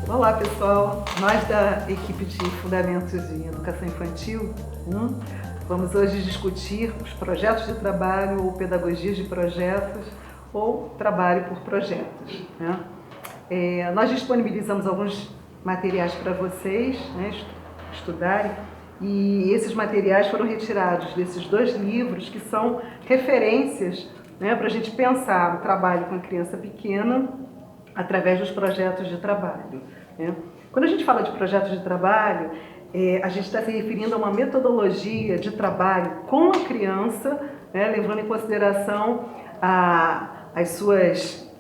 Olá pessoal, nós da equipe de Fundamentos em Educação Infantil vamos hoje discutir os projetos de trabalho ou pedagogias de projetos ou trabalho por projetos, né? Nós disponibilizamos alguns materiais para vocês, né, estudarem, e esses materiais foram retirados desses dois livros que são referências, né, para a gente pensar o trabalho com a criança pequena através dos projetos de trabalho, né? Quando a gente fala de projetos de trabalho, a gente está se referindo a uma metodologia de trabalho com a criança, né, levando em consideração as suas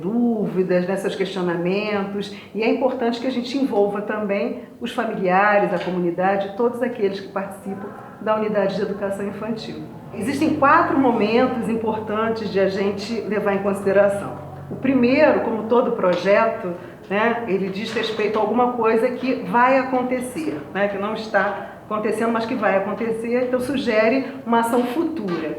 dúvidas, né, seus questionamentos, e é importante que a gente envolva também os familiares, a comunidade, todos aqueles que participam da unidade de educação infantil. Existem 4 momentos importantes de a gente levar em consideração. O primeiro, como todo projeto, né, ele diz respeito a alguma coisa que vai acontecer, né, que não está acontecendo, mas que vai acontecer, então sugere uma ação futura.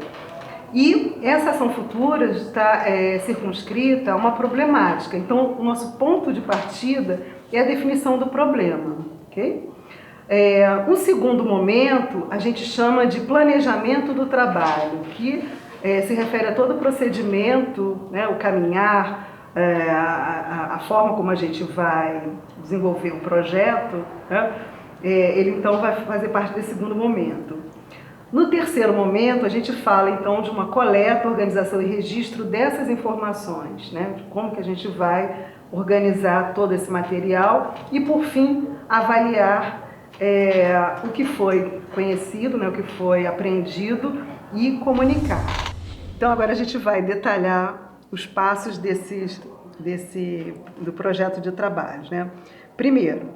E essa ação futura está circunscrita a uma problemática. Então, o nosso ponto de partida é a definição do problema. Okay? Um segundo momento a gente chama de planejamento do trabalho, que se refere a todo o procedimento, né, o caminhar, a forma como a gente vai desenvolver o projeto, né, ele então vai fazer parte desse segundo momento. No terceiro momento, a gente fala então de uma coleta, organização e registro dessas informações, né, de como que a gente vai organizar todo esse material e, por fim, avaliar o que foi conhecido, né, o que foi aprendido e comunicar. Então agora a gente vai detalhar os passos do projeto de trabalho, né? Primeiro,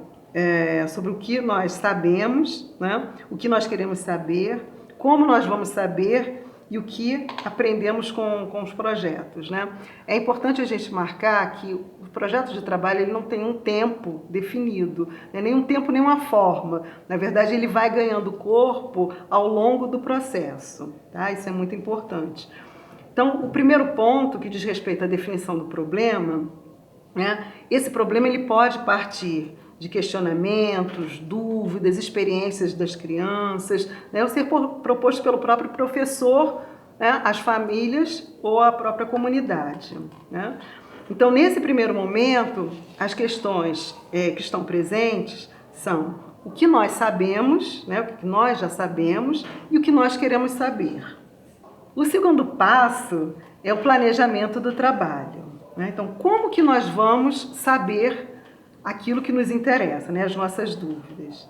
sobre o que nós sabemos, né? O que nós queremos saber, como nós vamos saber e o que aprendemos com os projetos, né? É importante a gente marcar que o projeto de trabalho ele não tem um tempo definido, né? Nem um tempo, nem uma forma. Na verdade, ele vai ganhando corpo ao longo do processo, tá? Isso é muito importante. Então, o primeiro ponto que diz respeito à definição do problema, né? Esse problema ele pode partir de questionamentos, dúvidas, experiências das crianças, né, ou ser proposto pelo próprio professor, né, as famílias ou a própria comunidade, né? Então, nesse primeiro momento, as questões que estão presentes são o que nós sabemos, né, o que nós já sabemos e o que nós queremos saber. O segundo passo é o planejamento do trabalho, né? Então, como que nós vamos saber aquilo que nos interessa, né, as nossas dúvidas?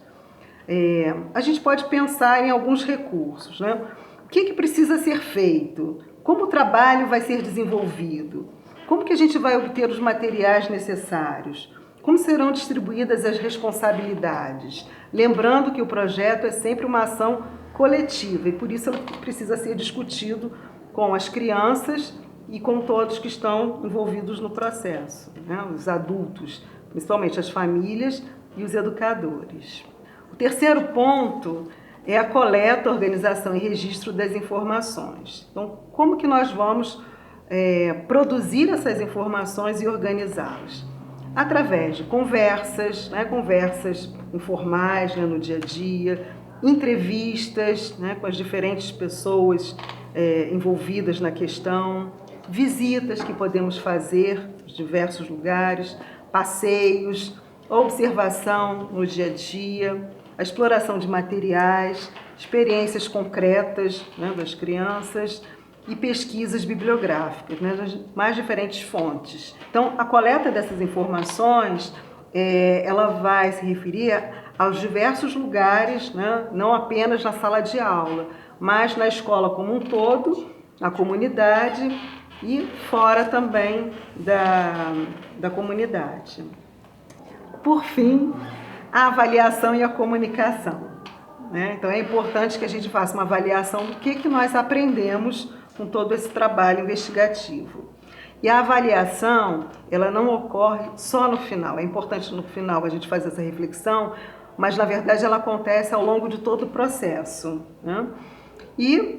A gente pode pensar em alguns recursos, né? O que precisa ser feito? Como o trabalho vai ser desenvolvido? Como que a gente vai obter os materiais necessários? Como serão distribuídas as responsabilidades? Lembrando que o projeto é sempre uma ação coletiva e por isso ele precisa ser discutido com as crianças e com todos que estão envolvidos no processo, né? Os adultos, principalmente as famílias e os educadores. O terceiro ponto é a coleta, organização e registro das informações. Então, como que nós vamos produzir essas informações e organizá-las? Através de conversas, né, conversas informais, né, no dia a dia, entrevistas, né, com as diferentes pessoas envolvidas na questão, visitas que podemos fazer em diversos lugares, passeios, observação no dia a dia, a exploração de materiais, experiências concretas, né, das crianças e pesquisas bibliográficas, né, das mais diferentes fontes. Então, a coleta dessas informações, ela vai se referir aos diversos lugares, né, não apenas na sala de aula, mas na escola como um todo, na comunidade e fora também da comunidade. Por fim, a avaliação e a comunicação, né? Então é importante que a gente faça uma avaliação do que nós aprendemos com todo esse trabalho investigativo. E a avaliação, ela não ocorre só no final. É importante no final a gente fazer essa reflexão, mas na verdade ela acontece ao longo de todo o processo, né? E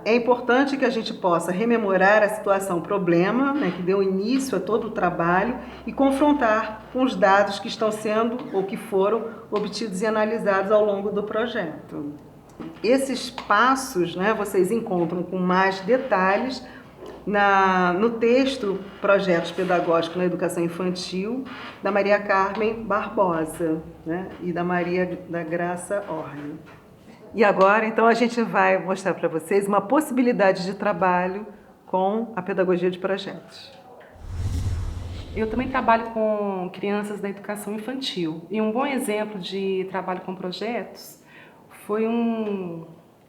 é importante que a gente possa rememorar a situação problema, né, que deu início a todo o trabalho e confrontar com os dados que estão sendo ou que foram obtidos e analisados ao longo do projeto. Esses passos, né, vocês encontram com mais detalhes no texto Projetos Pedagógicos na Educação Infantil, da Maria Carmen Barbosa, né, e da Maria da Graça Orne. E agora, então, a gente vai mostrar para vocês uma possibilidade de trabalho com a pedagogia de projetos. Eu também trabalho com crianças da educação infantil. E um bom exemplo de trabalho com projetos foi um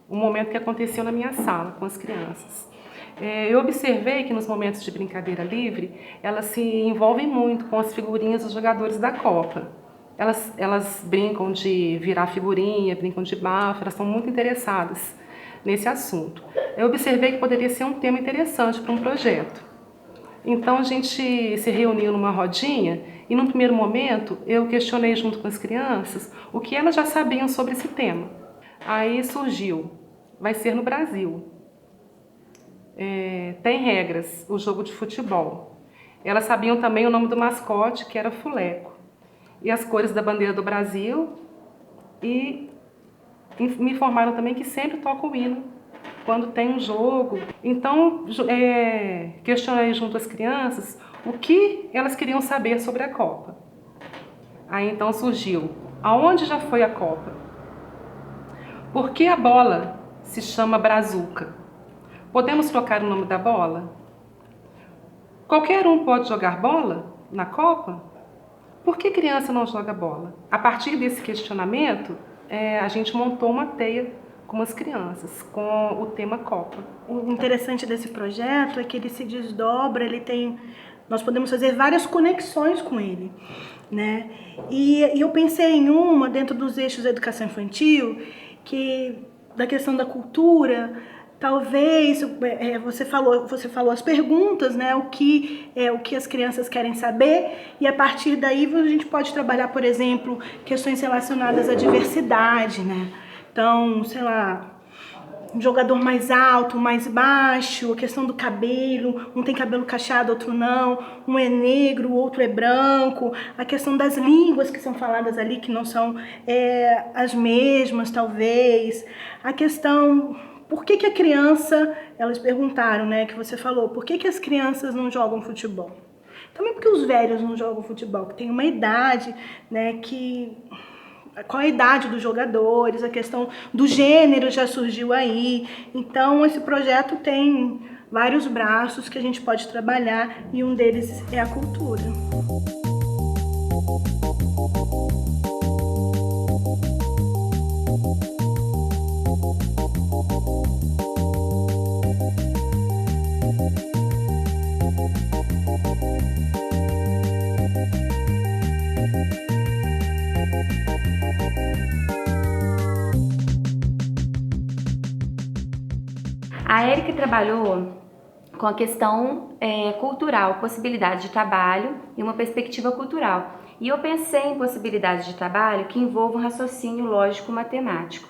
momento que aconteceu na minha sala com as crianças. Eu observei que nos momentos de brincadeira livre, elas se envolvem muito com as figurinhas dos jogadores da Copa. Elas brincam de virar figurinha, brincam de bafo, elas estão muito interessadas nesse assunto. Eu observei que poderia ser um tema interessante para um projeto. Então a gente se reuniu numa rodinha e num primeiro momento eu questionei junto com as crianças o que elas já sabiam sobre esse tema. Aí surgiu, vai ser no Brasil. Tem regras, o jogo de futebol. Elas sabiam também o nome do mascote, que era Fuleco, e as cores da bandeira do Brasil, e me informaram também que sempre toca o hino quando tem um jogo. Então, questionei junto às crianças o que elas queriam saber sobre a Copa. Aí então surgiu, aonde já foi a Copa? Por que a bola se chama Brazuca? Podemos trocar o nome da bola? Qualquer um pode jogar bola na Copa? Por que criança não joga bola? A partir desse questionamento, a gente montou uma teia com as crianças, com o tema Copa. O interessante desse projeto é que ele se desdobra, nós podemos fazer várias conexões com ele, né? E eu pensei em uma dentro dos eixos da educação infantil, que da questão da cultura. Talvez você falou as perguntas, né? O que as crianças querem saber, e a partir daí a gente pode trabalhar, por exemplo, questões relacionadas à diversidade, né? Então, sei lá, um jogador mais alto, mais baixo, a questão do cabelo, um tem cabelo cacheado, outro não, um é negro, o outro é branco, a questão das línguas que são faladas ali, que não são as mesmas, talvez, a questão... Por que a criança, elas perguntaram, né, que você falou, por que as crianças não jogam futebol? Também porque os velhos não jogam futebol, que tem uma idade, né, qual a idade dos jogadores, a questão do gênero já surgiu aí. Então, esse projeto tem vários braços que a gente pode trabalhar e um deles é a cultura. A Érica trabalhou com a questão cultural, possibilidade de trabalho e uma perspectiva cultural. E eu pensei em possibilidades de trabalho que envolvam um raciocínio lógico-matemático.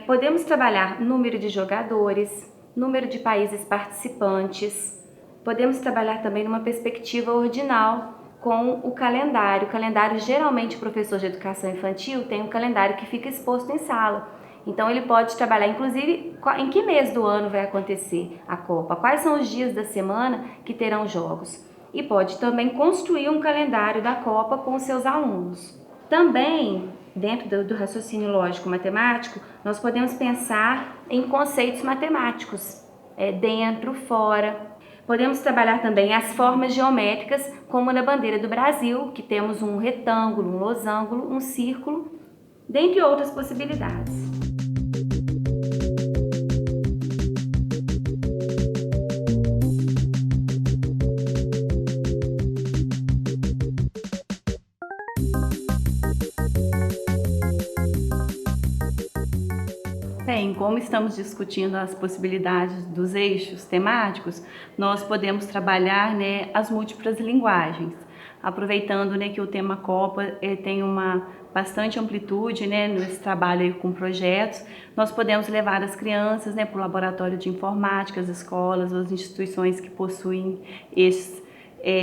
Podemos trabalhar número de jogadores, número de países participantes. Podemos trabalhar também numa perspectiva ordinal com o calendário. O calendário, geralmente, o professor de educação infantil tem um calendário que fica exposto em sala. Então, ele pode trabalhar, inclusive, em que mês do ano vai acontecer a Copa, quais são os dias da semana que terão jogos. E pode também construir um calendário da Copa com os seus alunos. Também, dentro do raciocínio lógico-matemático, nós podemos pensar em conceitos matemáticos, dentro, fora. Podemos trabalhar também as formas geométricas, como na bandeira do Brasil, que temos um retângulo, um losango, um círculo, dentre outras possibilidades. Bem, como estamos discutindo as possibilidades dos eixos temáticos, nós podemos trabalhar, né, as múltiplas linguagens, aproveitando, né, que o tema Copa tem uma bastante amplitude, né, nesse trabalho aí com projetos. Nós podemos levar as crianças, né, para o laboratório de informática, as escolas, as instituições que possuem esses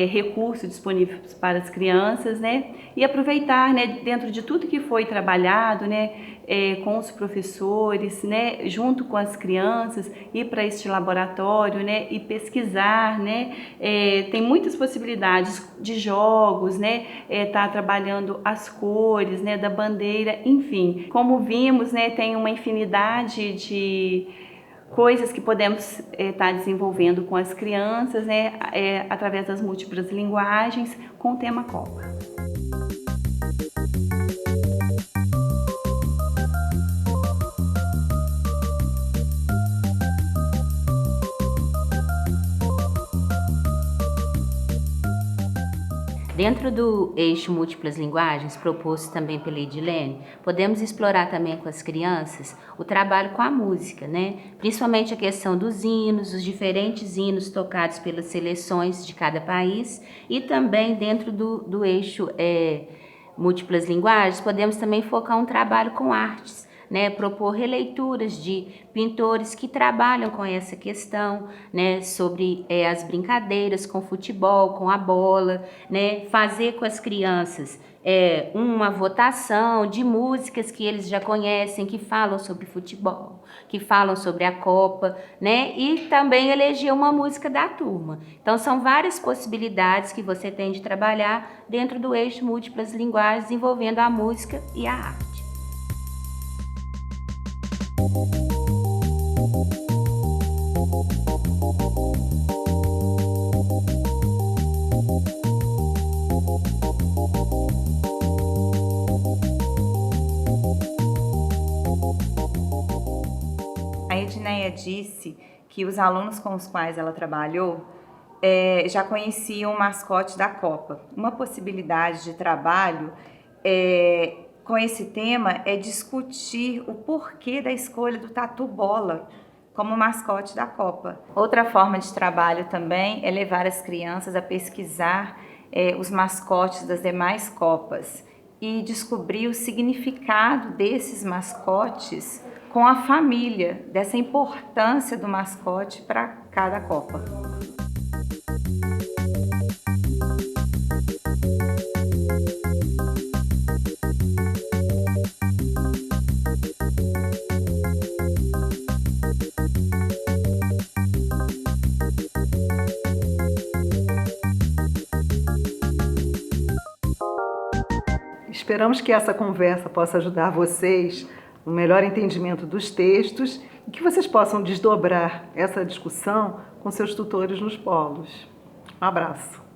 recursos disponíveis para as crianças, né, e aproveitar, né, dentro de tudo que foi trabalhado, né, com os professores, né, junto com as crianças, ir para este laboratório, né, e pesquisar, né, tem muitas possibilidades de jogos, né, tá trabalhando as cores, né, da bandeira, enfim, como vimos, né, tem uma infinidade de coisas que podemos estar desenvolvendo com as crianças, né, através das múltiplas linguagens, com o tema Copa. Dentro do eixo múltiplas linguagens, proposto também pela Edilene, podemos explorar também com as crianças o trabalho com a música, né? Principalmente a questão dos hinos, os diferentes hinos tocados pelas seleções de cada país, e também dentro do eixo múltiplas linguagens, podemos também focar um trabalho com artes, né, propor releituras de pintores que trabalham com essa questão, né, sobre as brincadeiras com futebol, com a bola, né, fazer com as crianças uma votação de músicas que eles já conhecem, que falam sobre futebol, que falam sobre a Copa, né, e também eleger uma música da turma. Então, são várias possibilidades que você tem de trabalhar dentro do eixo múltiplas linguagens, envolvendo a música e a arte. A Edneia disse que os alunos com os quais ela trabalhou já conheciam o mascote da Copa. Uma possibilidade de trabalho com esse tema é discutir o porquê da escolha do tatu bola como mascote da Copa. Outra forma de trabalho também é levar as crianças a pesquisar os mascotes das demais Copas e descobrir o significado desses mascotes com a família, dessa importância do mascote para cada Copa. Esperamos que essa conversa possa ajudar vocês no melhor entendimento dos textos e que vocês possam desdobrar essa discussão com seus tutores nos polos. Um abraço.